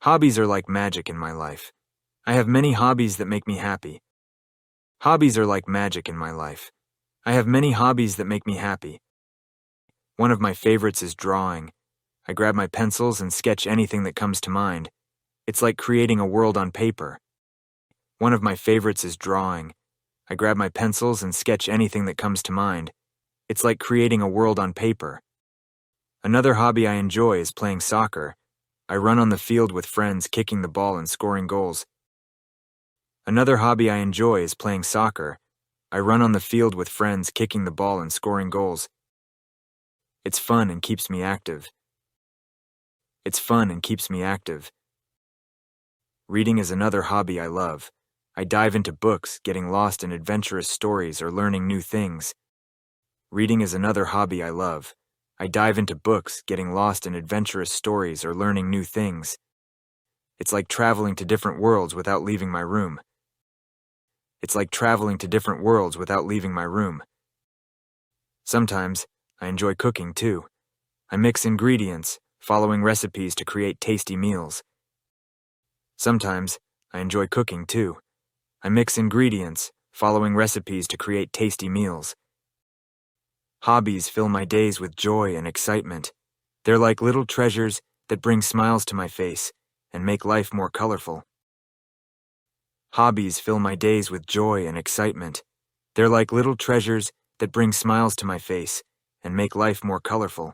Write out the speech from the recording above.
Hobbies are like magic in my life. I have many hobbies that make me happy. Hobbies are like magic in my life. I have many hobbies that make me happy. One of my favorites is drawing. I grab my pencils and sketch anything that comes to mind. It's like creating a world on paper. One of my favorites is drawing. I grab my pencils and sketch anything that comes to mind. It's like creating a world on paper. Another hobby I enjoy is playing soccer. I run on the field with friends, kicking the ball and scoring goals. Another hobby I enjoy is playing soccer. I run on the field with friends, kicking the ball and scoring goals. It's fun and keeps me active. It's fun and keeps me active. Reading is another hobby I love. I dive into books, getting lost in adventurous stories or learning new things. Reading is another hobby I love. I dive into books, getting lost in adventurous stories or learning new things. It's like traveling to different worlds without leaving my room. It's like traveling to different worlds without leaving my room. Sometimes, I enjoy cooking too. I mix ingredients, following recipes to create tasty meals. Sometimes, I enjoy cooking too. I mix ingredients, following recipes to create tasty meals. Hobbies fill my days with joy and excitement. They're like little treasures that bring smiles to my face and make life more colorful. Hobbies fill my days with joy and excitement. They're like little treasures that bring smiles to my face and make life more colorful.